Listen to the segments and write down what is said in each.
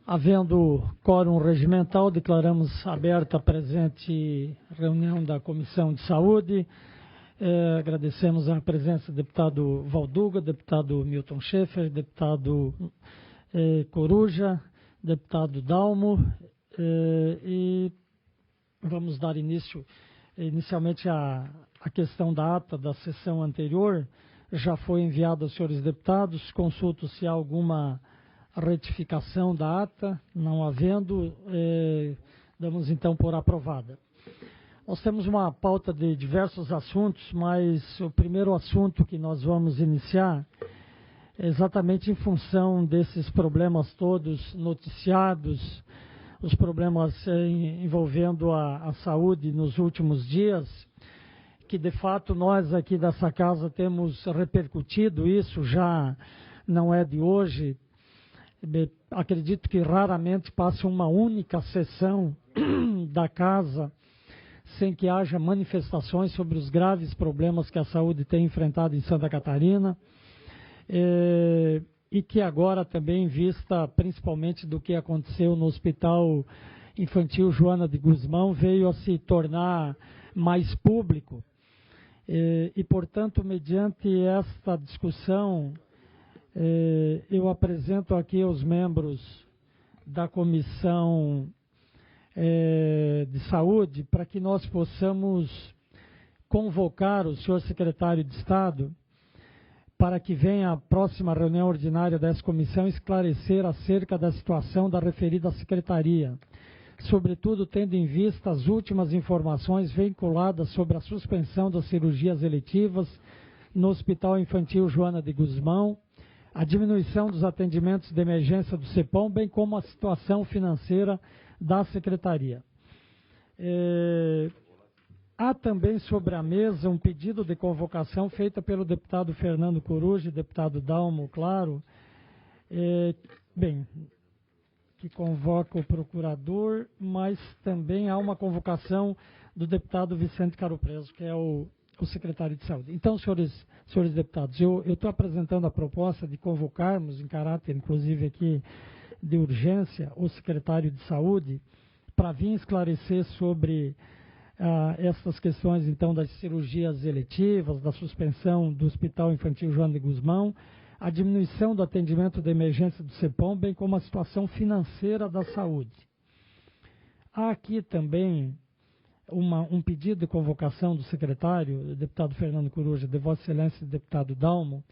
Havendo quórum regimental, declaramos aberta a presente reunião da Comissão de Saúde. Agradecemos a presença do deputado Valduga, deputado Milton Schaeffer, deputado Coruja, deputado Dalmo, e vamos dar início inicialmente à questão da ata da sessão anterior. Já foi enviado aos senhores deputados, consulto se há alguma retificação da ata. Não havendo, damos então por aprovada. Nós temos uma pauta de diversos assuntos, mas o primeiro assunto que nós vamos iniciar é exatamente em função desses problemas todos noticiados, os problemas envolvendo a saúde nos últimos dias, que de fato nós aqui dessa casa temos repercutido isso, já não é de hoje. Acredito que raramente passa uma única sessão da casa sem que haja manifestações sobre os graves problemas que a saúde tem enfrentado em Santa Catarina, e que agora também, em vista principalmente do que aconteceu no Hospital Infantil Joana de Guzmão, veio a se tornar mais público. E, portanto, mediante esta discussão, eu apresento aqui aos membros da Comissão de Saúde para que nós possamos convocar o senhor secretário de Estado para que venha à próxima reunião ordinária dessa comissão esclarecer acerca da situação da referida secretaria, sobretudo tendo em vista as últimas informações vinculadas sobre a suspensão das cirurgias eletivas no Hospital Infantil Joana de Guzmão, a diminuição dos atendimentos de emergência do CEPOM, bem como a situação financeira da secretaria. Há também sobre a mesa um pedido de convocação feita pelo deputado Fernando Coruja e deputado Dalmo, claro, que convoca o procurador, mas também há uma convocação do deputado Vicente Caro Preso, que é o secretário de Saúde. Então, senhores deputados, eu estou apresentando a proposta de convocarmos, em caráter, inclusive, aqui de urgência, o secretário de Saúde, para vir esclarecer sobre essas questões, então, das cirurgias eletivas, da suspensão do Hospital Infantil Joana de Guzmão, a diminuição do atendimento de emergência do CEPOM, bem como a situação financeira da saúde. Há aqui também um pedido de convocação do secretário, o deputado Fernando Coruja, de Vossa Excelência e deputado Dalmo,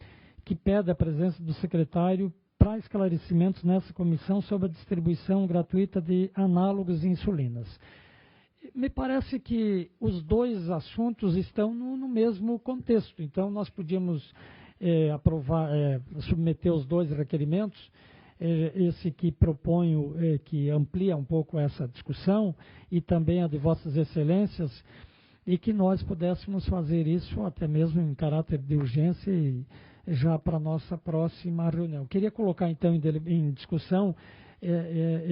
que pede a presença do secretário para esclarecimentos nessa comissão sobre a distribuição gratuita de análogos e insulinas. Me parece que os dois assuntos estão no mesmo contexto, então nós podíamos submeter os dois requerimentos, esse que proponho, que amplia um pouco essa discussão, e também a de Vossas Excelências, e que nós pudéssemos fazer isso até mesmo em caráter de urgência e já para a nossa próxima reunião. Queria colocar então em discussão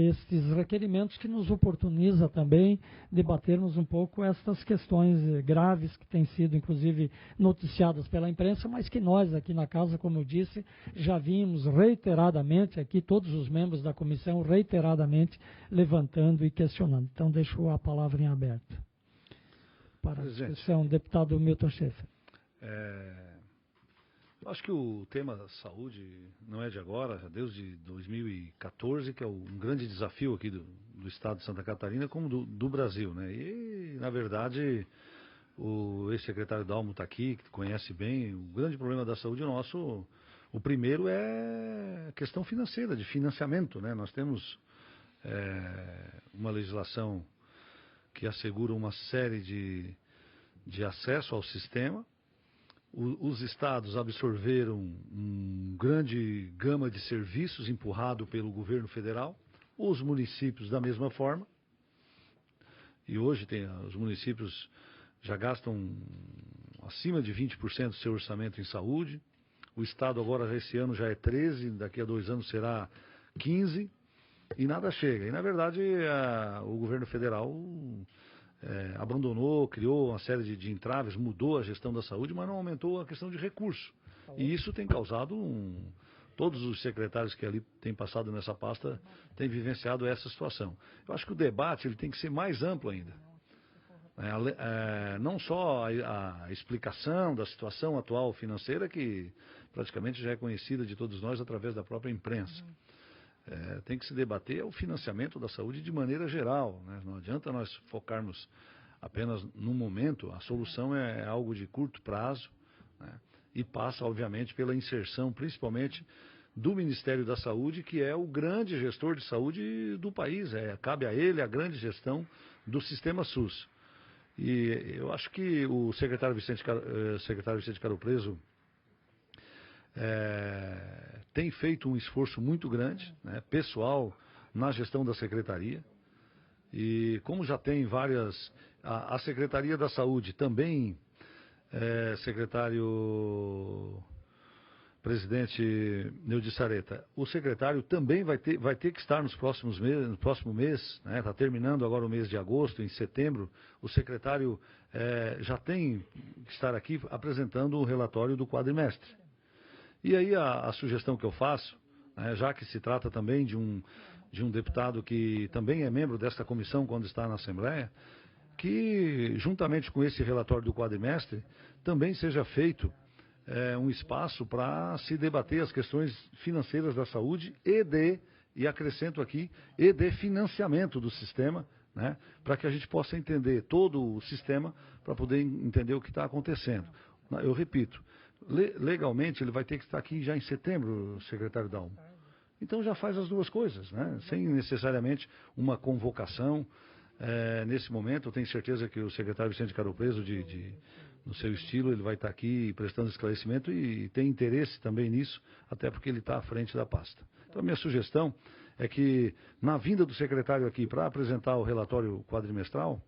estes requerimentos, que nos oportuniza também debatermos um pouco estas questões graves que têm sido, inclusive, noticiadas pela imprensa, mas que nós aqui na casa, como eu disse, já vimos reiteradamente, aqui todos os membros da comissão, reiteradamente levantando e questionando. Então, deixo a palavra em aberto. Para a discussão, deputado Milton Schaeffer. Eu acho que o tema da saúde não é de agora, já desde 2014, que é um grande desafio aqui do estado de Santa Catarina, como do Brasil, né? E, na verdade, o ex-secretário Dalmo está aqui, que conhece bem. O grande problema da saúde nosso, o primeiro é a questão financeira, de financiamento, né? Nós temos uma legislação que assegura uma série de acesso ao sistema. Os estados absorveram uma grande gama de serviços empurrado pelo governo federal, os municípios da mesma forma, e hoje os municípios já gastam acima de 20% do seu orçamento em saúde. O estado agora, esse ano, já é 13%, daqui a 2 anos será 15%, e nada chega. E, na verdade, o governo federal abandonou, criou uma série de entraves, mudou a gestão da saúde, mas não aumentou a questão de recurso. E isso tem causado Todos os secretários que ali têm passado nessa pasta têm vivenciado essa situação. Eu acho que o debate ele tem que ser mais amplo ainda. Não só a explicação da situação atual financeira, que praticamente já é conhecida de todos nós através da própria imprensa. Tem que se debater o financiamento da saúde de maneira geral, né? Não adianta nós focarmos apenas no momento, a solução é algo de curto prazo, né? E passa, obviamente, pela inserção, principalmente, do Ministério da Saúde, que é o grande gestor de saúde do país. Cabe a ele a grande gestão do sistema SUS. E eu acho que o secretário Vicente Caro Preso tem feito um esforço muito grande, né, pessoal, na gestão da secretaria. E como já tem várias... A Secretaria da Saúde também, presidente Neudi Sareta, o secretário também vai ter que estar no próximo mês, né, está terminando agora o mês de agosto, em setembro, o secretário já tem que estar aqui apresentando o relatório do quadrimestre. E aí a sugestão que eu faço, já que se trata também de um deputado que também é membro desta comissão quando está na Assembleia, que juntamente com esse relatório do quadrimestre também seja feito um espaço para se debater as questões financeiras da saúde e acrescento aqui, e de financiamento do sistema, né, para que a gente possa entender todo o sistema, para poder entender o que está acontecendo. Eu repito, legalmente ele vai ter que estar aqui já em setembro, secretário Dalmo. Então já faz as duas coisas, né, sem necessariamente uma convocação. Nesse momento, eu tenho certeza que o secretário Vicente Caro Preso, no seu estilo, ele vai estar aqui prestando esclarecimento e tem interesse também nisso, até porque ele está à frente da pasta. Então, a minha sugestão é que, na vinda do secretário aqui para apresentar o relatório quadrimestral,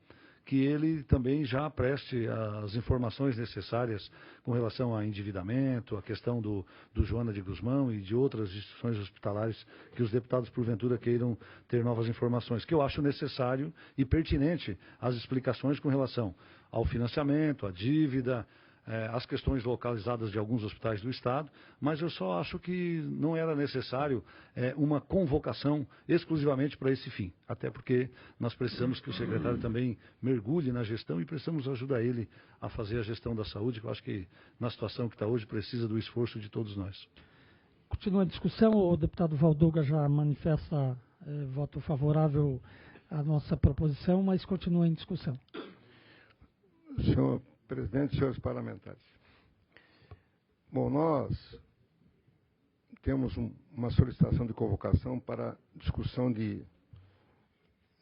que ele também já preste as informações necessárias com relação a endividamento, a questão do Joana de Guzmão e de outras instituições hospitalares que os deputados, porventura, queiram ter novas informações, que eu acho necessário e pertinente as explicações com relação ao financiamento, à dívida, as questões localizadas de alguns hospitais do Estado, mas eu só acho que não era necessário uma convocação exclusivamente para esse fim, até porque nós precisamos que o secretário também mergulhe na gestão e precisamos ajudar ele a fazer a gestão da saúde, que eu acho que na situação que está hoje precisa do esforço de todos nós. Continua a discussão, o deputado Valduga já manifesta voto favorável à nossa proposição, mas continua em discussão. Senhor presidente, senhores parlamentares. Bom, nós temos uma solicitação de convocação para discussão de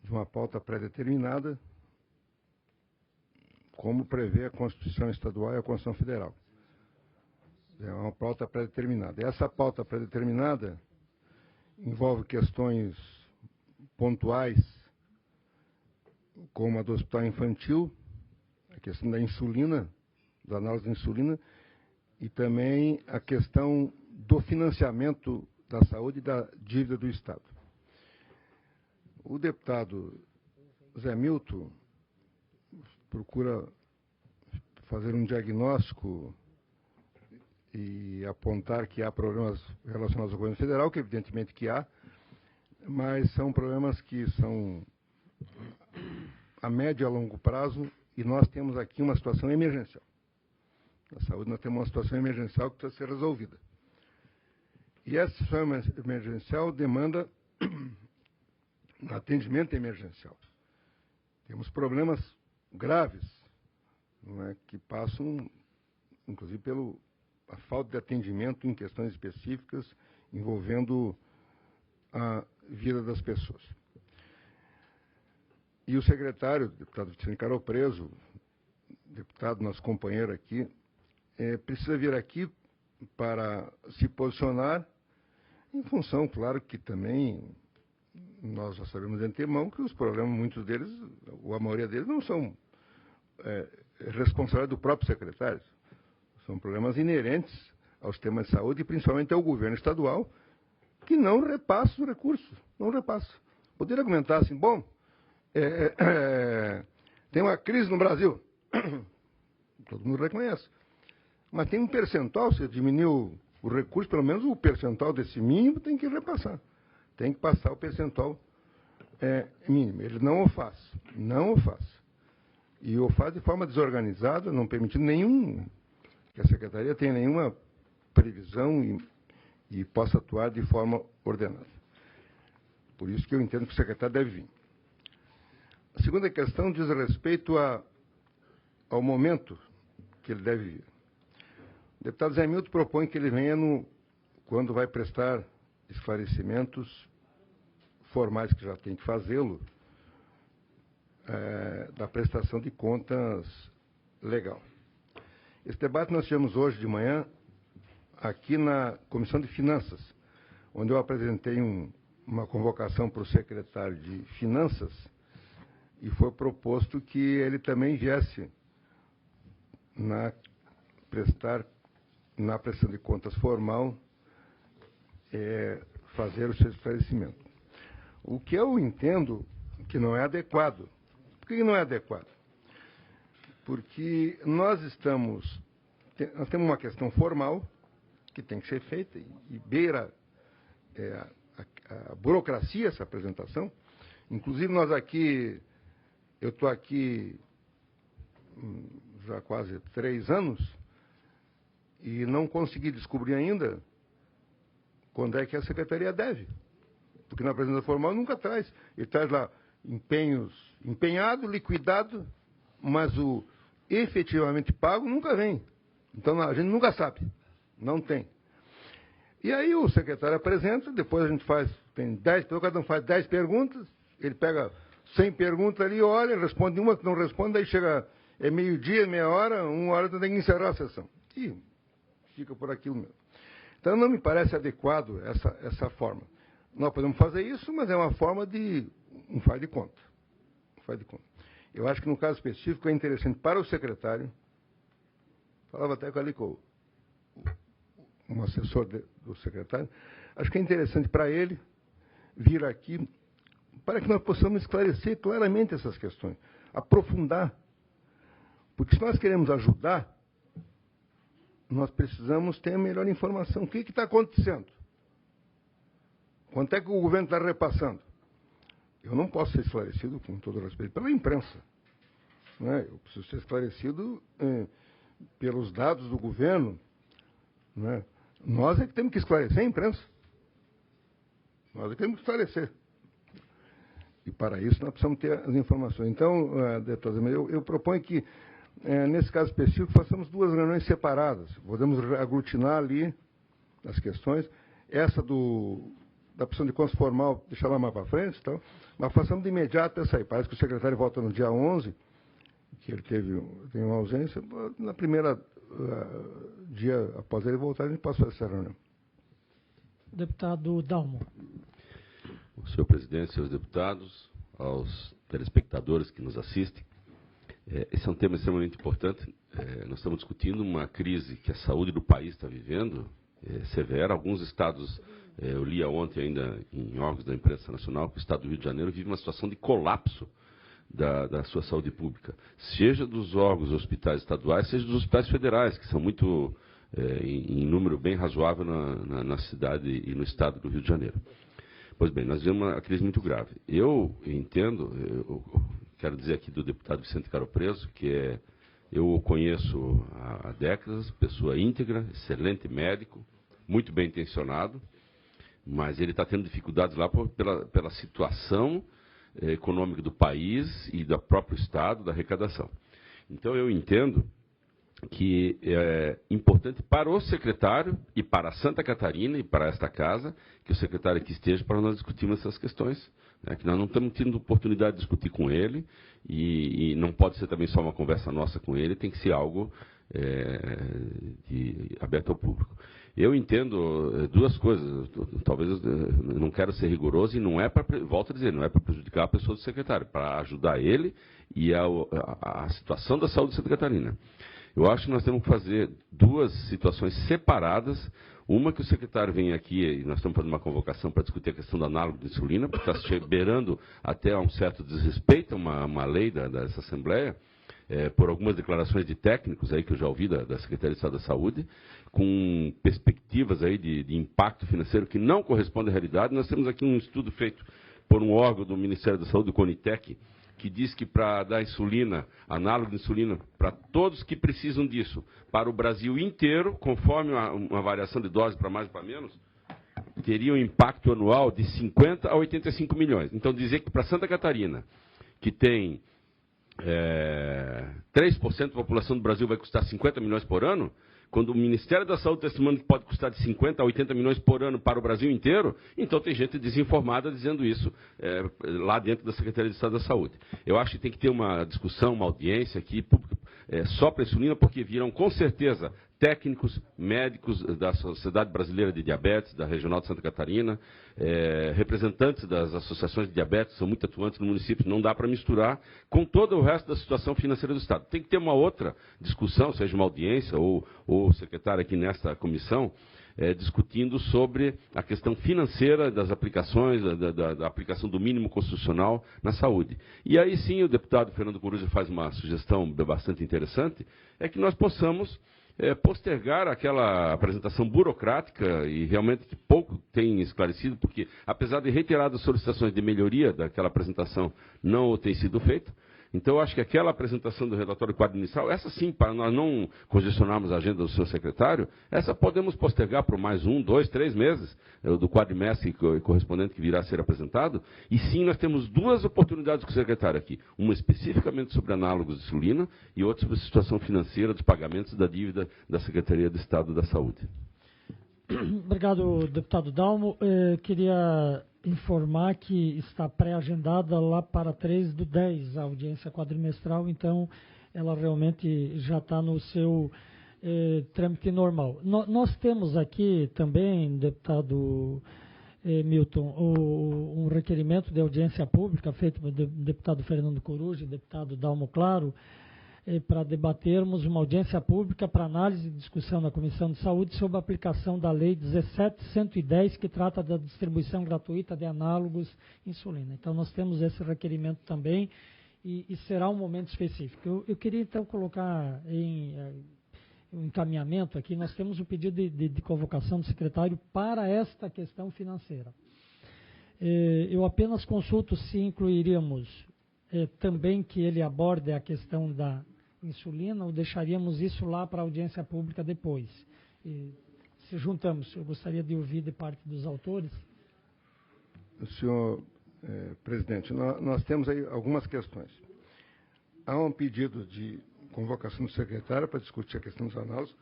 uma pauta pré-determinada, como prevê a Constituição Estadual e a Constituição Federal. É uma pauta pré-determinada. Essa pauta pré-determinada envolve questões pontuais, como a do hospital infantil, a questão da insulina, da análise de insulina, e também a questão do financiamento da saúde e da dívida do Estado. O deputado Zé Milton procura fazer um diagnóstico e apontar que há problemas relacionados ao governo federal, que evidentemente que há, mas são problemas que são a médio e a longo prazo. E nós temos aqui uma situação emergencial. Na saúde nós temos uma situação emergencial que precisa ser resolvida. E essa situação emergencial demanda um atendimento emergencial. Temos problemas graves, não é, que passam, inclusive, pela falta de atendimento em questões específicas envolvendo a vida das pessoas. E o secretário, o deputado Vicente Caro Preso, deputado, nosso companheiro aqui, precisa vir aqui para se posicionar em função, claro, que também nós já sabemos de antemão que os problemas, muitos deles, ou a maioria deles, não são responsabilidade do próprio secretário. São problemas inerentes aos temas de saúde e principalmente ao governo estadual, que não repassa os recursos, não repassa. Poderia argumentar assim, bom, tem uma crise no Brasil, todo mundo reconhece, mas tem um percentual, você diminuiu O recurso, pelo menos o percentual desse mínimo, tem que repassar. Tem que passar o percentual mínimo. Ele não o faz. Não o faz. E o faz de forma desorganizada, não permitindo que a Secretaria tenha nenhuma previsão e possa atuar de forma ordenada. Por isso que eu entendo que o secretário deve vir. A segunda questão diz respeito ao momento que ele deve vir. O deputado Zé Milton propõe que ele venha quando vai prestar esclarecimentos formais, que já tem que fazê-lo, da prestação de contas legal. Esse debate nós tivemos hoje de manhã aqui na Comissão de Finanças, onde eu apresentei uma convocação para o secretário de Finanças e foi proposto que ele também viesse na prestação de contas formal fazer o seu esclarecimento. O que eu entendo que não é adequado. Por que não é adequado? Porque nós temos uma questão formal que tem que ser feita e beira a burocracia essa apresentação. Inclusive eu estou aqui já quase 3 anos e não consegui descobrir ainda quando é que a Secretaria deve. Porque na apresentação formal nunca traz. Ele traz lá empenhado, liquidado, mas o efetivamente pago nunca vem. Então a gente nunca sabe. Não tem. E aí o secretário apresenta, depois a gente tem 10, cada um faz 10 perguntas, ele pega 100 perguntas ali, olha, responde uma que não responde, aí chega, meio-dia, meia hora, 1 hora, tem que encerrar a sessão. E fica por aquilo mesmo. Então não me parece adequado essa forma. Nós podemos fazer isso, mas é uma forma de um faz de conta. Eu acho que no caso específico é interessante para o secretário, falava até com um assessor do secretário, acho que é interessante para ele vir aqui para que nós possamos esclarecer claramente essas questões, aprofundar. Porque se nós queremos ajudar, nós precisamos ter a melhor informação. O que está acontecendo? Quanto é que o governo está repassando? Eu não posso ser esclarecido, com todo respeito, pela imprensa. Não é? Eu preciso ser esclarecido pelos dados do governo. Não é? Nós é que temos que esclarecer a imprensa. Nós é que temos que esclarecer. E para isso nós precisamos ter as informações. Então, deputado, eu proponho que, nesse caso específico, façamos 2 reuniões separadas. Podemos aglutinar ali as questões. Essa da opção de contas formal, deixar lá mais para frente, então, mas façamos de imediato essa aí. Parece que o secretário volta no dia 11, que ele tem uma ausência. Na primeira dia após ele voltar, a gente pode fazer essa reunião. Deputado Dalmo. Senhor presidente, senhores deputados, aos telespectadores que nos assistem, esse é um tema extremamente importante. Nós estamos discutindo uma crise que a saúde do país está vivendo, severa. Alguns estados, eu lia ontem ainda em órgãos da imprensa nacional, que o estado do Rio de Janeiro vive uma situação de colapso da sua saúde pública, seja dos órgãos hospitais estaduais, seja dos hospitais federais, que são muito, em número bem razoável na cidade e no estado do Rio de Janeiro. Pois bem, nós vivemos uma crise muito grave. Eu entendo, eu quero dizer aqui do deputado Vicente Caro Preso, que eu o conheço há décadas, pessoa íntegra, excelente médico, muito bem intencionado, mas ele está tendo dificuldades lá pela situação econômica do país e do próprio Estado, da arrecadação. Então, eu entendo que é importante para o secretário e para Santa Catarina e para esta casa que o secretário aqui esteja para nós discutirmos essas questões, né, que nós não estamos tendo oportunidade de discutir com ele e não pode ser também só uma conversa nossa com ele, tem que ser algo aberto ao público. Eu entendo 2 coisas, talvez eu não quero ser rigoroso e não é para, volto a dizer, não é para prejudicar a pessoa do secretário, para ajudar ele e a situação da saúde de Santa Catarina. Eu acho que nós temos que fazer 2 situações separadas. Uma que o secretário vem aqui, e nós estamos fazendo uma convocação para discutir a questão do análogo de insulina, porque está beirando até a um certo desrespeito uma lei dessa Assembleia, por algumas declarações de técnicos aí que eu já ouvi da Secretaria de Estado da Saúde, com perspectivas aí de impacto financeiro que não correspondem à realidade. Nós temos aqui um estudo feito por um órgão do Ministério da Saúde, o Conitec, que diz que para dar insulina, análogo de insulina, para todos que precisam disso, para o Brasil inteiro, conforme uma variação de dose para mais ou para menos, teria um impacto anual de 50 a 85 milhões. Então, dizer que para Santa Catarina, que tem 3% da população do Brasil, vai custar 50 milhões por ano, quando o Ministério da Saúde está estimando que pode custar de 50 a 80 milhões por ano para o Brasil inteiro, então tem gente desinformada dizendo isso lá dentro da Secretaria de Estado da Saúde. Eu acho que tem que ter uma discussão, uma audiência aqui só para a insulina, porque virão com certeza técnicos, médicos da Sociedade Brasileira de Diabetes, da Regional de Santa Catarina, representantes das associações de diabetes, são muito atuantes no município, não dá para misturar com todo o resto da situação financeira do Estado. Tem que ter uma outra discussão, seja uma audiência ou o secretário aqui nesta comissão, discutindo sobre a questão financeira das aplicações, da aplicação do mínimo constitucional na saúde. E aí sim o deputado Fernando Coruja faz uma sugestão bastante interessante, é que nós possamos postergar aquela apresentação burocrática e realmente que pouco tem esclarecido, porque apesar de reiteradas solicitações de melhoria daquela apresentação, não tem sido feito. Então, eu acho que aquela apresentação do relatório quadrimestral, essa sim, para nós não congestionarmos a agenda do seu secretário, essa podemos postergar por mais 1, 2, 3 meses do quadrimestre correspondente que virá a ser apresentado. E sim, nós temos 2 oportunidades com o secretário aqui. Uma especificamente sobre análogos de insulina e outra sobre a situação financeira dos pagamentos da dívida da Secretaria de Estado da Saúde. Obrigado, deputado Dalmo. Queria informar que está pré-agendada lá para 3/10 a audiência quadrimestral, então ela realmente já está no seu trâmite normal. Nós temos aqui também, deputado Milton, um requerimento de audiência pública feito pelo deputado Fernando Coruja e deputado Dalmo Claro, para debatermos uma audiência pública para análise e discussão na Comissão de Saúde sobre a aplicação da Lei 17.110, que trata da distribuição gratuita de análogos insulina. Então, nós temos esse requerimento também e será um momento específico. Eu queria, então, colocar em encaminhamento aqui, nós temos o pedido de convocação do secretário para esta questão financeira. Eu apenas consulto se incluiríamos também que ele aborde a questão da insulina, ou deixaríamos isso lá para a audiência pública depois? Se juntamos, eu gostaria de ouvir de parte dos autores. Senhor presidente, nós temos aí algumas questões. Há um pedido de convocação do secretário para discutir a questão dos análogos,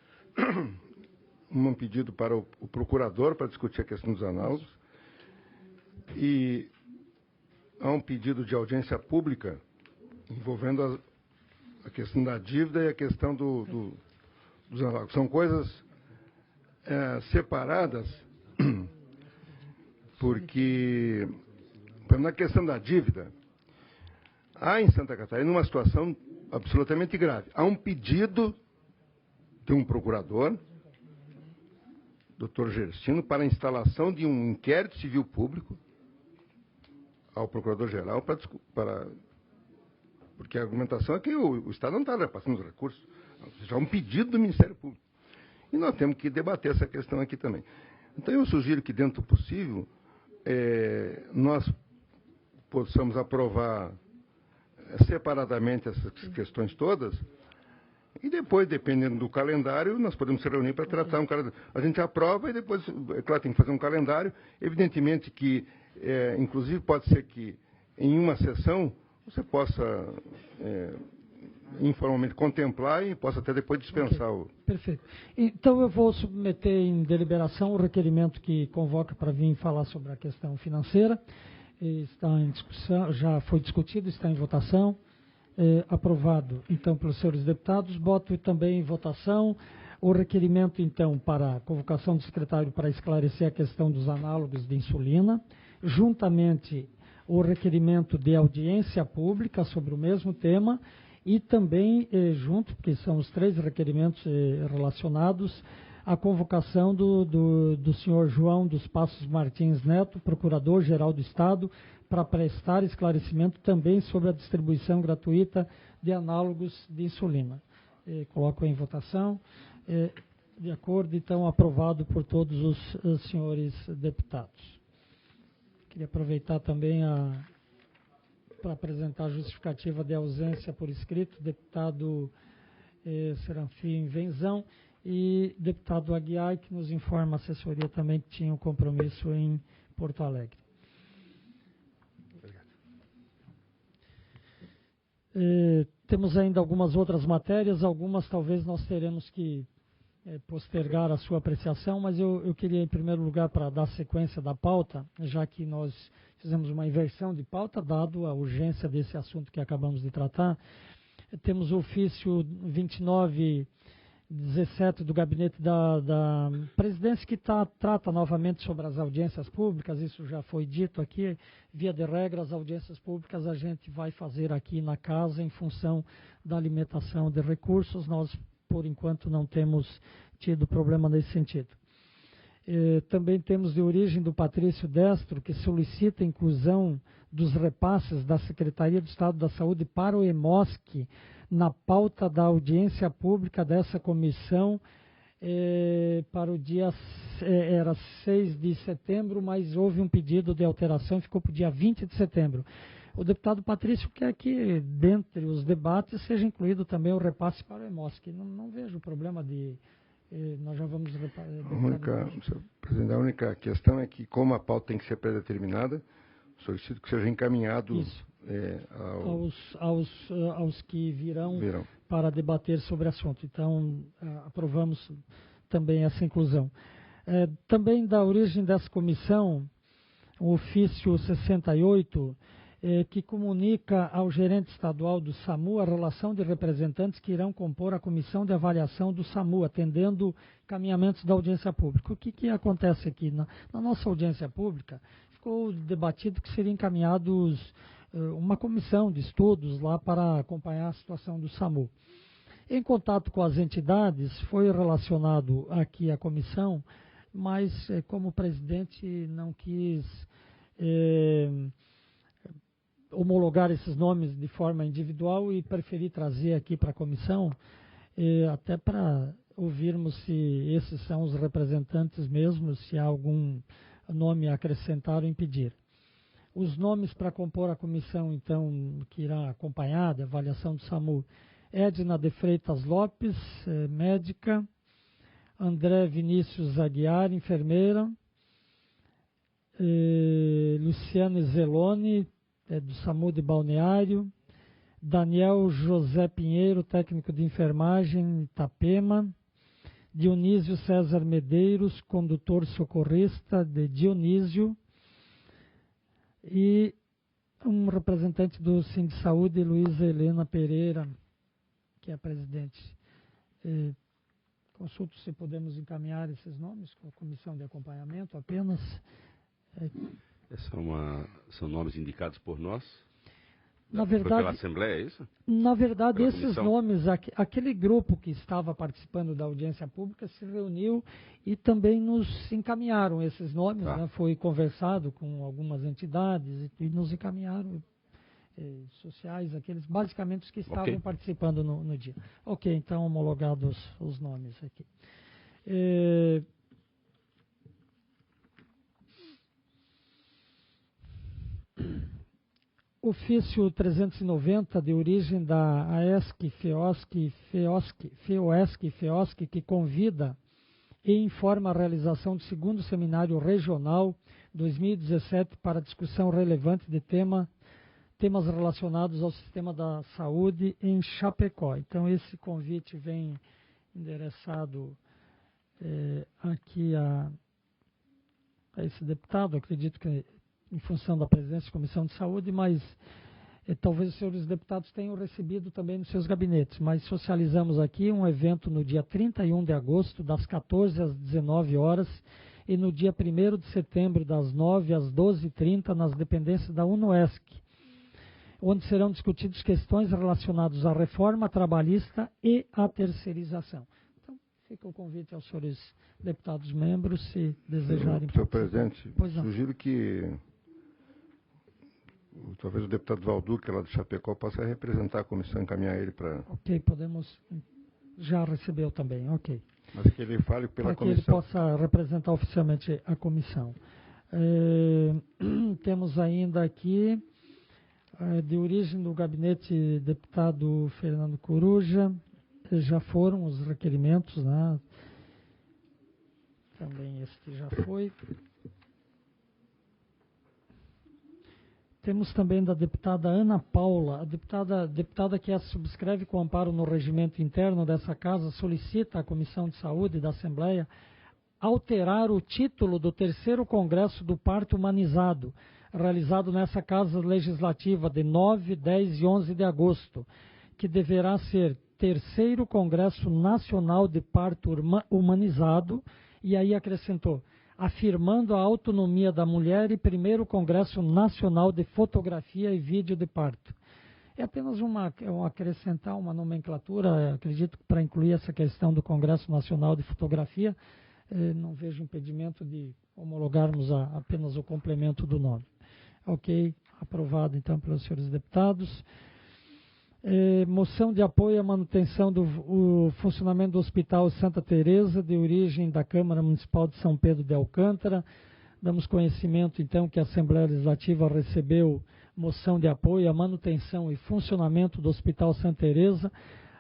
um pedido para o procurador para discutir a questão dos análogos, e há um pedido de audiência pública envolvendo a questão da dívida e a questão dos análogos. São coisas separadas, porque, na questão da dívida, há em Santa Catarina uma situação absolutamente grave. Há um pedido de um procurador, Dr. Gerstino, para a instalação de um inquérito civil público ao Procurador-Geral, porque a argumentação é que o Estado não está repassando os recursos. Já é um pedido do Ministério Público. E nós temos que debater essa questão aqui também. Então, eu sugiro que, dentro do possível, nós possamos aprovar separadamente essas questões todas, e depois, dependendo do calendário, nós podemos se reunir para tratar um calendário. A gente aprova e depois, é claro, tem que fazer um calendário. Evidentemente que, inclusive, pode ser que em uma sessão você possa informalmente contemplar e possa até depois dispensar o... Perfeito. Então eu vou submeter em deliberação o requerimento que convoca para vir falar sobre a questão financeira. Está em discussão, já foi discutido, está em votação. Aprovado, então, pelos senhores deputados. Boto também em votação o requerimento, então, para a convocação do secretário para esclarecer a questão dos análogos de insulina, juntamente o requerimento de audiência pública sobre o mesmo tema e também, junto, porque são os 3 requerimentos relacionados, a convocação do senhor João dos Passos Martins Neto, Procurador-Geral do Estado, para prestar esclarecimento também sobre a distribuição gratuita de análogos de insulina. Coloco em votação. De acordo, então, aprovado por todos os senhores deputados. Queria aproveitar também para apresentar a justificativa de ausência por escrito, deputado Serafim Venzão e deputado Aguiar, que nos informa a assessoria também que tinha um compromisso em Porto Alegre. Temos ainda algumas outras matérias, algumas talvez nós teremos que postergar a sua apreciação, mas eu queria, em primeiro lugar, para dar sequência da pauta, já que nós fizemos uma inversão de pauta, dado a urgência desse assunto que acabamos de tratar, temos o ofício 2917 do gabinete da presidência que trata novamente sobre as audiências públicas. Isso já foi dito aqui, via de regra, as audiências públicas a gente vai fazer aqui na casa em função da alimentação de recursos. Nós, por enquanto, não temos tido problema nesse sentido. Também temos de origem do Patrício Destro, que solicita a inclusão dos repasses da Secretaria do Estado da Saúde para o EMOSC na pauta da audiência pública dessa comissão para o dia, era 6 de setembro, mas houve um pedido de alteração, ficou para o dia 20 de setembro. O deputado Patrício quer que, dentre os debates, seja incluído também o repasse para o EMOSC. Não vejo problema de... nós já vamos... Senhor presidente, a única questão é que, como a pauta tem que ser pré-determinada, solicito que seja encaminhado aos que virão para debater sobre o assunto. Então, aprovamos também essa inclusão. Também da origem dessa comissão, o ofício 68, que comunica ao gerente estadual do SAMU a relação de representantes que irão compor a comissão de avaliação do SAMU, atendendo caminhamentos da audiência pública. O que acontece aqui? Na nossa audiência pública, ficou debatido que seria encaminhados uma comissão de estudos lá para acompanhar a situação do SAMU. Em contato com as entidades, foi relacionado aqui a comissão, mas como o presidente não quis homologar esses nomes de forma individual e preferi trazer aqui para a comissão, até para ouvirmos se esses são os representantes mesmo, se há algum nome a acrescentar ou impedir. Os nomes para compor a comissão, então, que irá acompanhar a avaliação do SAMU: Edna de Freitas Lopes, médica; André Vinícius Aguiar, enfermeira; Luciane Zeloni, do SAMU de Balneário; Daniel José Pinheiro, técnico de enfermagem, Itapema; Dionísio César Medeiros, condutor socorrista de Dionísio; e um representante do Sindsaúde, Luísa Helena Pereira, que é a presidente. Consulto se podemos encaminhar esses nomes com a comissão de acompanhamento apenas. São nomes indicados por nós? Na verdade, pela Assembleia, é isso? Na verdade, pela esses comissão? nomes, aquele grupo que estava participando da audiência pública se reuniu e também nos encaminharam esses nomes, né? Foi conversado com algumas entidades e nos encaminharam sociais, aqueles basicamente os que estavam participando no dia. Ok, então homologados os nomes aqui. Ofício 390, de origem da AESC, FEOSC, que convida e informa a realização do 2º Seminário Regional 2017 para discussão relevante de temas relacionados ao sistema da saúde em Chapecó. Então, esse convite vem endereçado aqui a esse deputado, acredito que em função da presidência da Comissão de Saúde, mas talvez os senhores deputados tenham recebido também nos seus gabinetes, mas socializamos aqui um evento no dia 31 de agosto, das 14 às 19 horas, e no dia 1º de setembro, das 9 às 12h30, nas dependências da UNOESC, onde serão discutidas questões relacionadas à reforma trabalhista e à terceirização. Então, fica o convite aos senhores deputados membros, se desejarem. Senhor presidente, Pois não. sugiro que talvez o deputado Valduca, lá de Chapecó, possa representar a comissão, encaminhar ele para... Ok, podemos... Já recebeu também, ok. Mas que ele fale pela Para que comissão. ele possa representar oficialmente a comissão. Temos ainda aqui, de origem do gabinete deputado Fernando Coruja, já foram os requerimentos, né? Também este já foi. Temos também da deputada Ana Paula, a deputada que subscreve com amparo no regimento interno dessa casa, solicita à Comissão de Saúde da Assembleia alterar o título do 3º Congresso do Parto Humanizado, realizado nessa Casa Legislativa de 9, 10 e 11 de agosto, que deverá ser 3º Congresso Nacional de Parto Humanizado, e aí acrescentou, afirmando a autonomia da mulher e 1º Congresso Nacional de Fotografia e Vídeo de Parto. É apenas acrescentar uma nomenclatura, acredito que para incluir essa questão do Congresso Nacional de Fotografia, não vejo impedimento de homologarmos apenas o complemento do nome. Ok, aprovado então pelos senhores deputados. Moção de apoio à manutenção do funcionamento do Hospital Santa Teresa, de origem da Câmara Municipal de São Pedro de Alcântara. Damos conhecimento, então, que a Assembleia Legislativa recebeu moção de apoio à manutenção e funcionamento do Hospital Santa Teresa,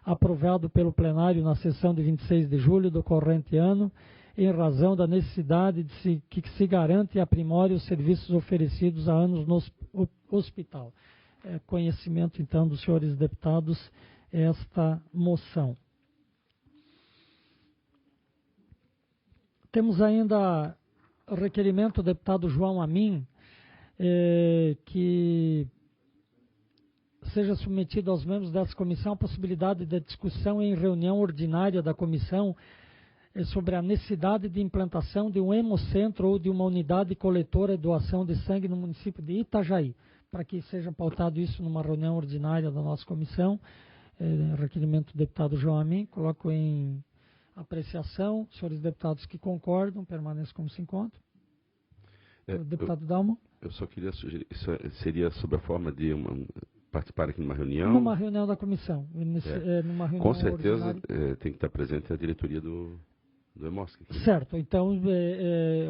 aprovado pelo plenário na sessão de 26 de julho do corrente ano, em razão da necessidade que se garante e aprimore os serviços oferecidos há anos no hospital. Conhecimento, então, dos senhores deputados, esta moção. Temos ainda o requerimento do deputado João Amin, que seja submetido aos membros dessa comissão a possibilidade de discussão em reunião ordinária da comissão sobre a necessidade de implantação de um hemocentro ou de uma unidade coletora e doação de sangue no município de Itajaí, para que seja pautado isso numa reunião ordinária da nossa comissão. Requerimento do deputado João Amin, coloco em apreciação. Senhores deputados que concordam, permaneçam como se encontram. O deputado Dalmo. Eu só queria sugerir, isso seria sob a forma de participar aqui numa reunião? Numa reunião da comissão. Numa reunião com certeza tem que estar presente a diretoria do EMOSC. Certo, então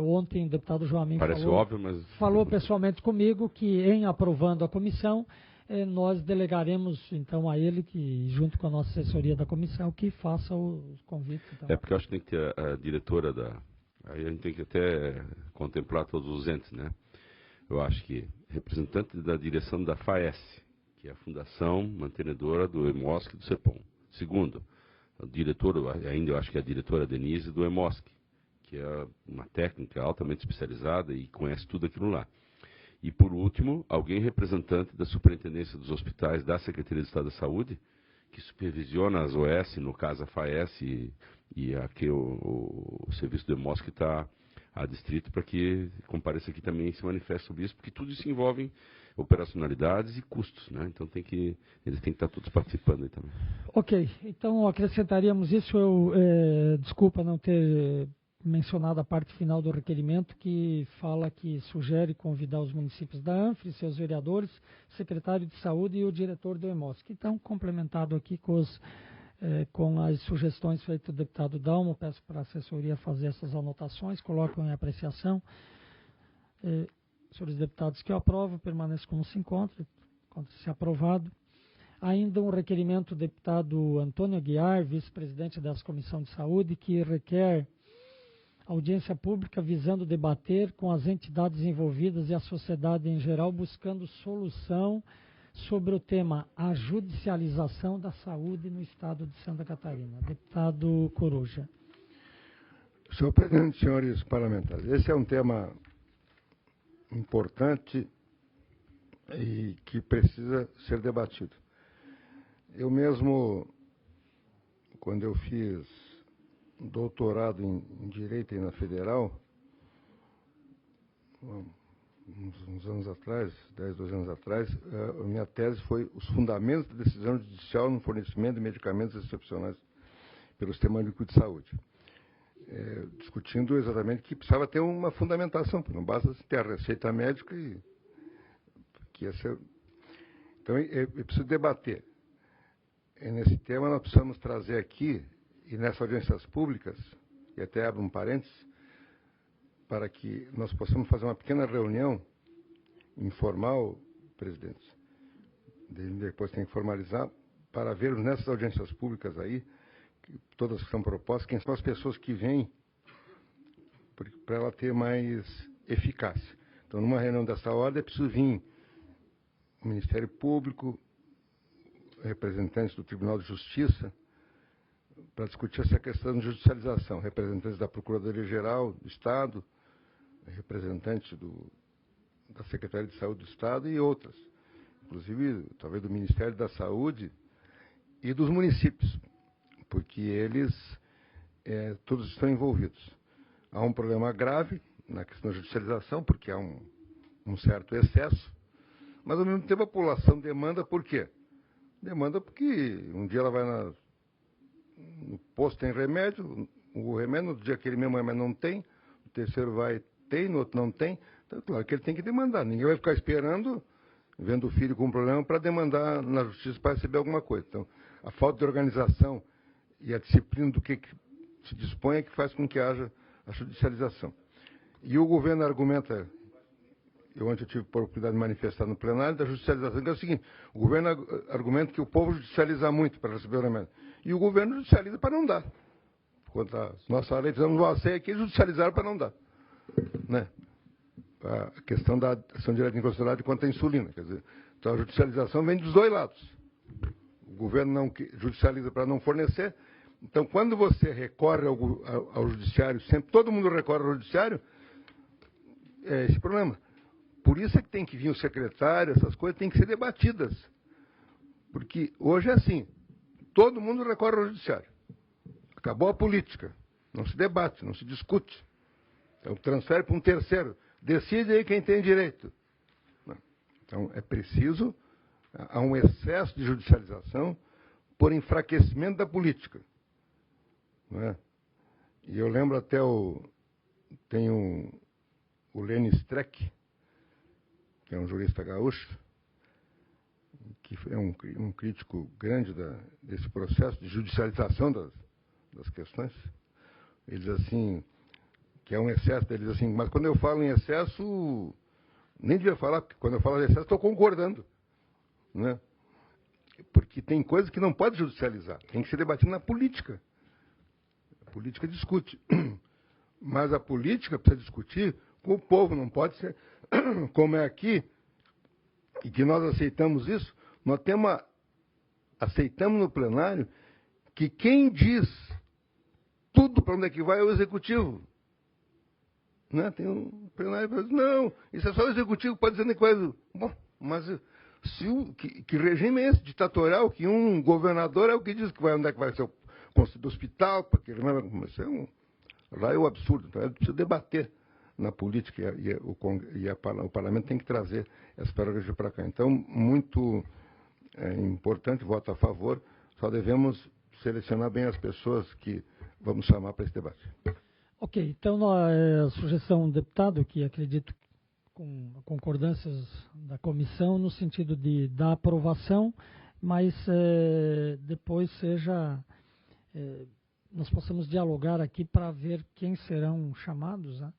ontem o deputado João Amin parece óbvio, mas falou pessoalmente comigo que em aprovando a comissão, nós delegaremos então a ele, que junto com a nossa assessoria da comissão, que faça o convite. Então. Porque eu acho que tem que ter a diretora aí a gente tem que até contemplar todos os entes, né? Eu acho que representante da direção da FAES, que é a Fundação Mantenedora do EMOSC e do CEPOM. Segundo, a diretora, ainda eu acho que é a diretora Denise do EMOSC, que é uma técnica altamente especializada e conhece tudo aquilo lá. E por último, alguém representante da Superintendência dos Hospitais da Secretaria de Estado da Saúde, que supervisiona as OS, no caso a FAES e aqui o serviço do EMOSC está a distrito, para que compareça aqui também e se manifeste sobre isso, porque tudo isso envolve operacionalidades e custos, né? Então eles têm que estar todos participando aí também. Ok, então acrescentaríamos isso. Desculpa não ter mencionado a parte final do requerimento, que fala que sugere convidar os municípios da ANFRE, seus vereadores, secretário de saúde e o diretor do EMOSC. Então, complementado aqui com as sugestões feitas do deputado Dalmo, peço para a assessoria fazer essas anotações, colocam em apreciação. Senhores deputados que eu aprovo, permaneçam como se encontra-se aprovado. Ainda um requerimento do deputado Antônio Aguiar, vice-presidente dessa Comissão de Saúde, que requer audiência pública visando debater com as entidades envolvidas e a sociedade em geral, buscando solução sobre o tema a judicialização da saúde no estado de Santa Catarina. Deputado Coruja. Senhor presidente, senhores parlamentares, esse é um tema importante e que precisa ser debatido. Eu mesmo, quando eu fiz doutorado em Direito aí na Federal, uns anos atrás, 10, 12 anos atrás, a minha tese foi os fundamentos da decisão judicial no fornecimento de medicamentos excepcionais. pelo Sistema Único de Saúde. Discutindo exatamente que precisava ter uma fundamentação, não basta ter a receita médica e que ia ser... Então, é preciso debater. E nesse tema, nós precisamos trazer aqui, e nessas audiências públicas, e até abro um parênteses, para que nós possamos fazer uma pequena reunião informal, presidente, depois tem que formalizar, para ver nessas audiências públicas aí, todas que são propostas, quem são as pessoas que vêm, para ela ter mais eficácia. Então, numa reunião dessa ordem, é preciso vir o Ministério Público, representantes do Tribunal de Justiça, para discutir essa questão de judicialização, representantes da Procuradoria-Geral do Estado, representantes da Secretaria de Saúde do Estado e outras, inclusive, talvez, do Ministério da Saúde e dos municípios, porque eles todos estão envolvidos. Há um problema grave na questão da judicialização, porque há um certo excesso, mas, ao mesmo tempo, a população demanda por quê? Demanda porque um dia ela vai no posto, tem remédio, o remédio, no dia aquele mesmo remédio não tem, o terceiro tem, no outro não tem. Então, claro que ele tem que demandar. Ninguém vai ficar esperando, vendo o filho com um problema, para demandar na justiça para receber alguma coisa. Então, a falta de organização e a disciplina do que se dispõe é que faz com que haja a judicialização. E o governo argumenta, ontem eu tive a oportunidade de manifestar no plenário, da judicialização, que é o seguinte: o governo argumenta que o povo judicializa muito para receber o remédio, e o governo judicializa para não dar. Quanto à nossa lei, fizemos uma ceia aqui, judicializaram para não dar. Né? A questão da ação direta inconstitucionalidade quanto à insulina. Quer dizer, então a judicialização vem dos dois lados. O governo não judicializa para não fornecer. Então, quando você recorre ao judiciário, sempre todo mundo recorre ao judiciário, é esse problema. Por isso é que tem que vir o secretário, essas coisas têm que ser debatidas. Porque hoje é assim, todo mundo recorre ao judiciário. Acabou a política, não se debate, não se discute. Então, transfere para um terceiro. Decide aí quem tem direito. Então, é preciso, há um excesso de judicialização por enfraquecimento da política. Não é? E eu lembro até tem o Lênin Streck, que é um jurista gaúcho, que é um crítico grande desse processo de judicialização das questões. Ele diz assim, que é um excesso, ele diz assim, mas quando eu falo em excesso, nem devia falar, porque quando eu falo de excesso, estou concordando. Né? Porque tem coisas que não pode judicializar, tem que ser debatido na política. A política discute. Mas a política precisa discutir com o povo, não pode ser como é aqui, e que nós aceitamos isso, nós aceitamos no plenário que quem diz tudo para onde é que vai é o executivo. Né? Tem um plenário que diz, não, isso é só o executivo que pode dizer nem coisa. Bom, mas que regime é esse, ditatorial, que um governador é o que diz que onde é que vai ser o conselho do hospital, porque lá é o absurdo. Então é preciso debater na política o parlamento tem que trazer essa prerrogativa para cá. Então, muito importante, voto a favor, só devemos selecionar bem as pessoas que vamos chamar para esse debate. Ok, então a sugestão do deputado, que acredito com concordâncias da comissão, no sentido de dar aprovação, mas depois nós possamos dialogar aqui para ver quem serão chamados, né?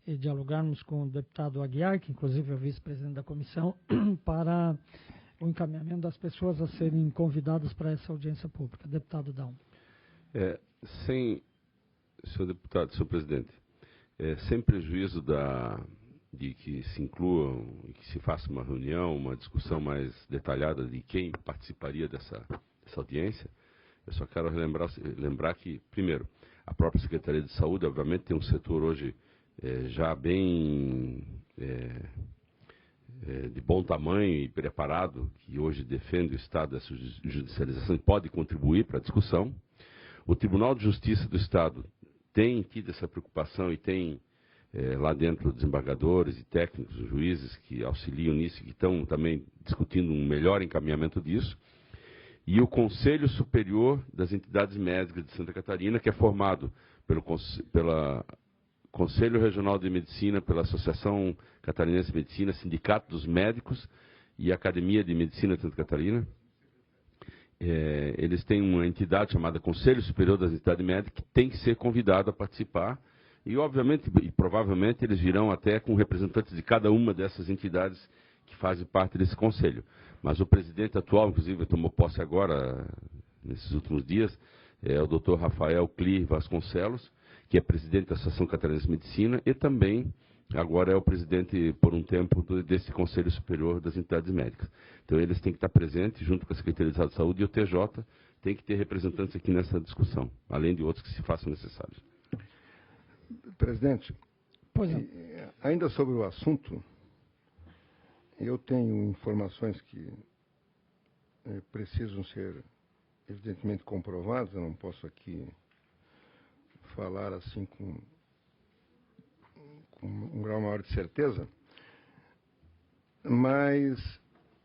E dialogarmos com o deputado Aguiar, que inclusive é o vice-presidente da comissão, para o encaminhamento das pessoas a serem convidadas para essa audiência pública. Deputado Down. Senhor deputado, senhor presidente, sem prejuízo de que se incluam e que se faça uma reunião, uma discussão mais detalhada de quem participaria dessa audiência, eu só quero lembrar que, primeiro, a própria Secretaria de Saúde, obviamente, tem um setor hoje já bem de bom tamanho e preparado, que hoje defende o Estado dessa judicialização e pode contribuir para a discussão. O Tribunal de Justiça do Estado tem tido essa preocupação e tem lá dentro desembargadores e técnicos, juízes que auxiliam nisso e que estão também discutindo um melhor encaminhamento disso. e o Conselho Superior das Entidades Médicas de Santa Catarina, que é formado pelo Conselho Regional de Medicina, pela Associação Catarinense de Medicina, Sindicato dos Médicos e Academia de Medicina de Santa Catarina. Eles têm uma entidade chamada Conselho Superior das Entidades Médicas, que tem que ser convidado a participar, e obviamente, e provavelmente, eles virão até com representantes de cada uma dessas entidades que fazem parte desse conselho. Mas o presidente atual, inclusive, tomou posse agora, nesses últimos dias, é o Dr. Rafael Cli Vasconcelos, que é presidente da Associação Catarinense de Medicina e também agora é o presidente, por um tempo, desse Conselho Superior das Entidades Médicas. Então, eles têm que estar presentes, junto com a Secretaria de Estado de Saúde, e o TJ tem que ter representantes aqui nessa discussão, além de outros que se façam necessários. Presidente, Pois é. ainda sobre o assunto, eu tenho informações que precisam ser, evidentemente, comprovadas, eu não posso aqui falar assim com um grau maior de certeza, mas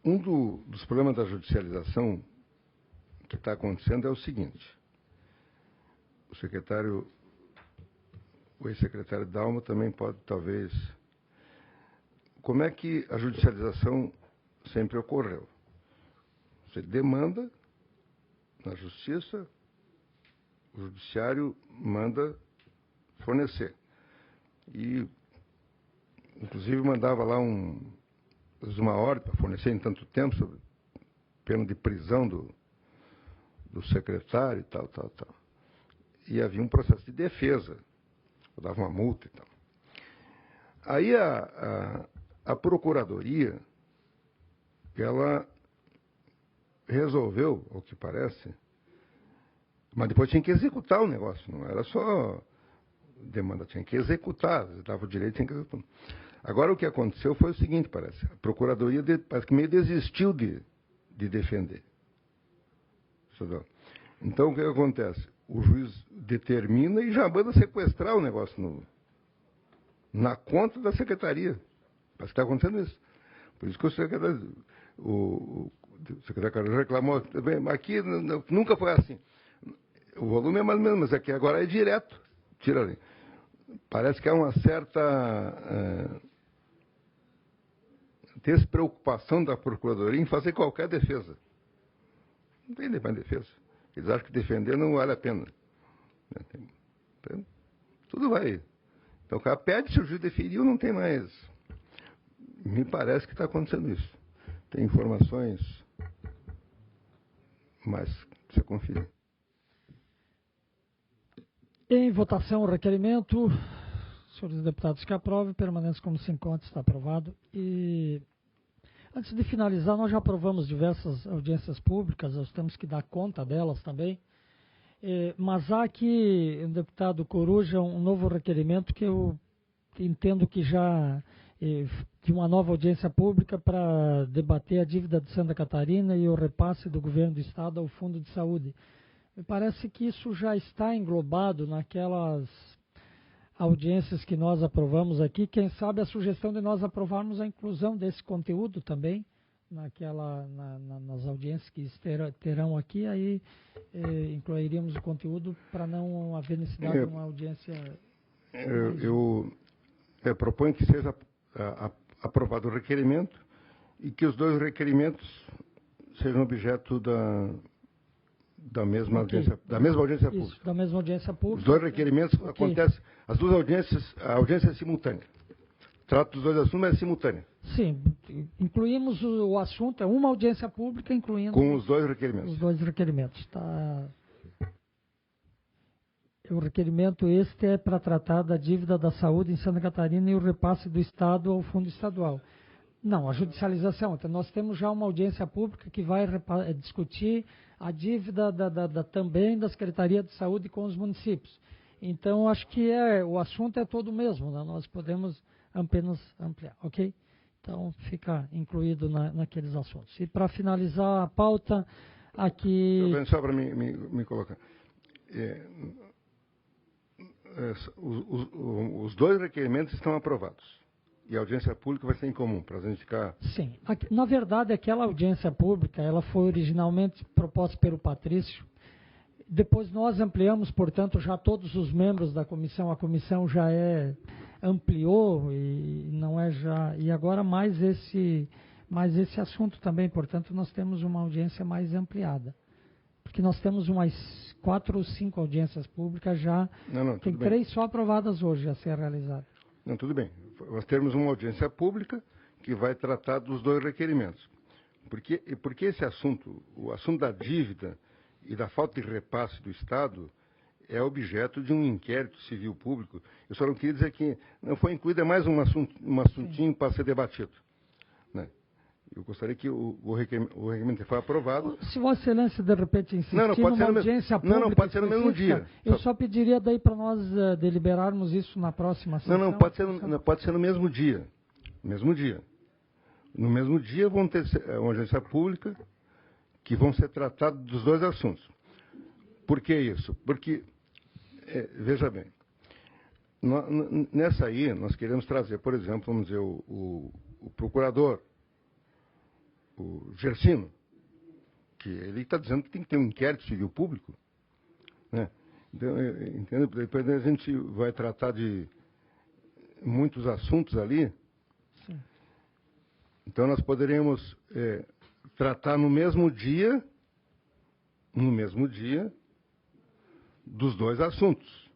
dos problemas da judicialização que está acontecendo é o seguinte: o ex-secretário Dalma também pode, talvez... Como é que a judicialização sempre ocorreu? Você demanda na justiça, o judiciário manda fornecer. E, inclusive, mandava lá uma ordem para fornecer em tanto tempo, sob pena de prisão do secretário e tal. E havia um processo de defesa, dava uma multa e tal. Aí a Procuradoria, ela resolveu, ao que parece, mas depois tinha que executar o negócio, não era só demanda, tinha que executar, dava o direito, tinha que executar. Agora o que aconteceu foi o seguinte, parece, a Procuradoria parece que meio desistiu de defender. Então o que acontece? O juiz determina e já manda sequestrar o negócio na conta da secretaria. Parece que está acontecendo isso. Por isso que o secretário reclamou, aqui nunca foi assim. O volume é mais ou menos, mas aqui agora é direto. Tira ali. Parece que há uma certa despreocupação da Procuradoria em fazer qualquer defesa. Não tem mais defesa. Eles acham que defender não vale a pena. Tudo vai. Então o cara pede, se o juiz deferiu, não tem mais. Me parece que está acontecendo isso. Tem informações, mas você confia. Em votação, o requerimento. Senhores deputados que aprovam, permanece como se encontra, está aprovado. E antes de finalizar, nós já aprovamos diversas audiências públicas, nós temos que dar conta delas também. Mas há aqui, deputado Coruja, um novo requerimento que eu entendo que já de uma nova audiência pública para debater a dívida de Santa Catarina e o repasse do governo do Estado ao Fundo de Saúde. Me parece que isso já está englobado naquelas audiências que nós aprovamos aqui. Quem sabe a sugestão de nós aprovarmos a inclusão desse conteúdo também nas audiências que terão aqui, aí incluiríamos o conteúdo para não haver necessidade de uma audiência. Eu proponho que seja aprovado o requerimento e que os dois requerimentos sejam objeto da mesma audiência pública. Isso, da mesma audiência pública. Os dois requerimentos acontecem, as duas audiências, a audiência é simultânea. Trata dos dois assuntos, mas é simultânea. Sim, incluímos o assunto, é uma audiência pública, incluindo... Com os dois requerimentos. Os dois requerimentos, tá. O requerimento é para tratar da dívida da saúde em Santa Catarina e o repasse do Estado ao fundo estadual. Não, a judicialização. Então, nós temos já uma audiência pública que vai discutir a dívida também da Secretaria de Saúde com os municípios. Então, acho que o assunto é todo o mesmo, né? Nós podemos apenas ampliar, ok? Então, fica incluído naqueles assuntos. E para finalizar a pauta, aqui... Só para me colocar. Os dois requerimentos estão aprovados. e a audiência pública vai ser em comum, para a gente ficar... Sim. Na verdade, aquela audiência pública, ela foi originalmente proposta pelo Patrício. Depois nós ampliamos, portanto, já todos os membros da comissão. A comissão já ampliou e não é já... E agora mais esse assunto também, portanto, nós temos uma audiência mais ampliada. Porque nós temos umas 4 ou 5 audiências públicas já, tem 3 só aprovadas hoje a ser realizadas. Não, tudo bem. Nós temos uma audiência pública que vai tratar dos 2 requerimentos. Porque esse assunto, o assunto da dívida e da falta de repasse do Estado, é objeto de um inquérito civil público. Eu só não queria dizer que não foi incluído, é mais um assuntinho para ser debatido. Né? Eu gostaria que o requerimento fosse aprovado. Se Vossa Excelência, de repente, insistir numa audiência pública... Não, pode ser no mesmo dia. Eu só pediria daí para nós deliberarmos isso na próxima sessão. Não, pode ser no mesmo dia. No mesmo dia vão ter uma audiência pública que vão ser tratados dos 2 assuntos. Por que isso? Porque, veja bem, nessa aí nós queremos trazer, por exemplo, vamos dizer, o procurador, o Gersino, que ele está dizendo que tem que ter um inquérito civil público, né? Então, entende? Depois a gente vai tratar de muitos assuntos ali. Sim. Então nós poderíamos tratar no mesmo dia, dos 2 assuntos,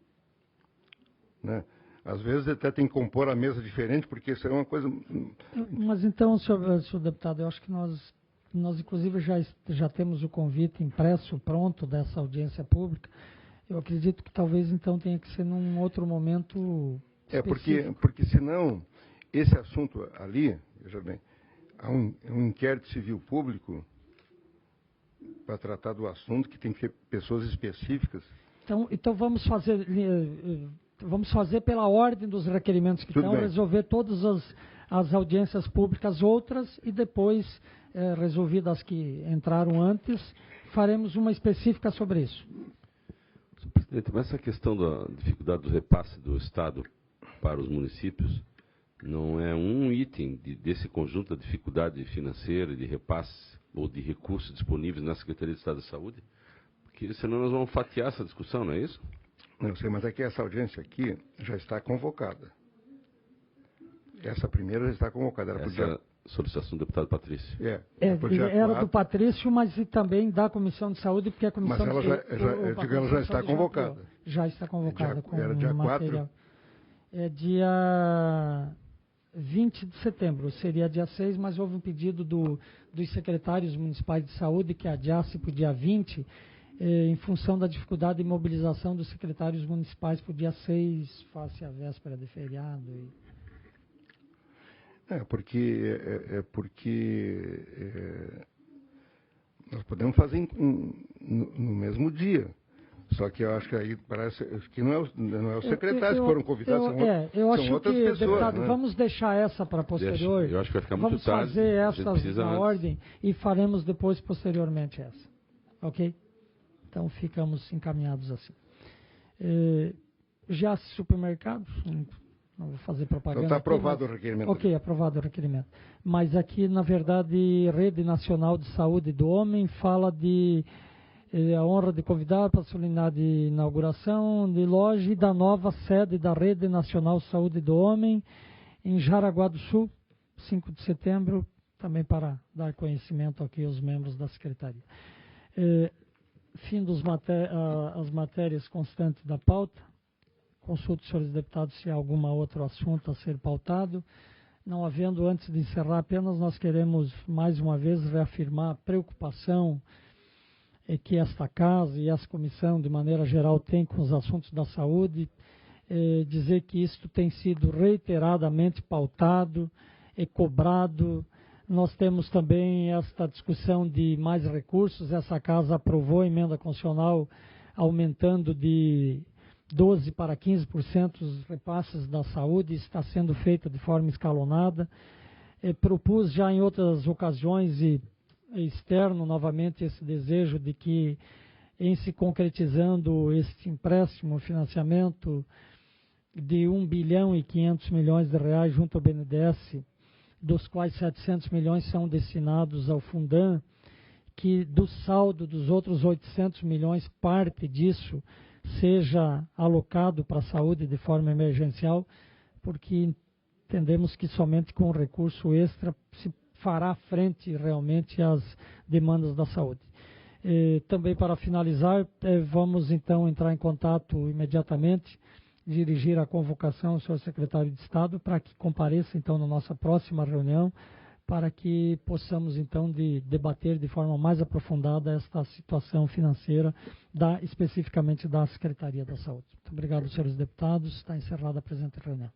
né? Às vezes até tem que compor a mesa diferente, porque isso é uma coisa... Mas então, senhor deputado, eu acho que nós inclusive já temos o convite impresso, pronto, dessa audiência pública. Eu acredito que talvez então tenha que ser num outro momento específico. Porque senão, esse assunto ali, veja bem, há um inquérito civil público para tratar do assunto, que tem que ter pessoas específicas. Então vamos fazer pela ordem dos requerimentos que estão, resolver todas as audiências públicas outras e depois, resolvidas as que entraram antes, faremos uma específica sobre isso. Senhor presidente, mas essa questão da dificuldade do repasse do Estado para os municípios não é um item desse conjunto da dificuldade financeira, de repasse ou de recursos disponíveis na Secretaria de Estado de Saúde? Porque senão nós vamos fatiar essa discussão, não é isso? Não sei, mas é que essa audiência aqui já está convocada. Essa primeira já está convocada. Essa solicitação do deputado Patrício. Era do Patrício, mas e também da Comissão de Saúde, porque a Comissão de Saúde... Mas ela já está convocada. Já está convocada. Era dia 4? É dia 20 de setembro. Seria dia 6, mas houve um pedido dos secretários municipais de saúde que adiasse para o dia 20, em função da dificuldade de mobilização dos secretários municipais para o dia 6, face à véspera de feriado. Porque nós podemos fazer no mesmo dia. Só que eu acho que aí parece que não é o secretário que foram convidados, eu acho são outras pessoas. Deputado, né? Vamos deixar essa para posterior. Eu acho que vai ficar muito tarde. Vamos fazer essas na ordem e faremos depois, posteriormente, essa. Ok? Então, ficamos encaminhados assim. Já supermercados, não vou fazer propaganda. Então está aprovado o requerimento. Ok, aprovado o requerimento. Mas aqui, na verdade, Rede Nacional de Saúde do Homem fala de a honra de convidar para a solenidade de inauguração de loja e da nova sede da Rede Nacional de Saúde do Homem em Jaraguá do Sul, 5 de setembro, também para dar conhecimento aqui aos membros da Secretaria. Fim as matérias constantes da pauta. Consulto os senhores deputados se há algum outro assunto a ser pautado. Não havendo, antes de encerrar apenas, nós queremos mais uma vez reafirmar a preocupação que esta casa e essa comissão, de maneira geral, tem com os assuntos da saúde, dizer que isto tem sido reiteradamente pautado e cobrado. Nós temos também esta discussão de mais recursos. Essa casa aprovou a emenda constitucional aumentando de 12% para 15% os repasses da saúde, está sendo feita de forma escalonada. Propus já em outras ocasiões e externo novamente esse desejo de que, em se concretizando este empréstimo, financiamento, de 1 bilhão e 500 milhões de reais junto ao BNDES, dos quais 700 milhões são destinados ao Fundan, que do saldo dos outros 800 milhões, parte disso seja alocado para a saúde de forma emergencial, porque entendemos que somente com recurso extra se fará frente realmente às demandas da saúde. Também para finalizar, vamos então entrar em contato imediatamente, dirigir a convocação ao senhor secretário de Estado para que compareça então na nossa próxima reunião, para que possamos então debater de forma mais aprofundada esta situação financeira especificamente da Secretaria da Saúde. Muito obrigado, senhores deputados. Está encerrada a presente reunião.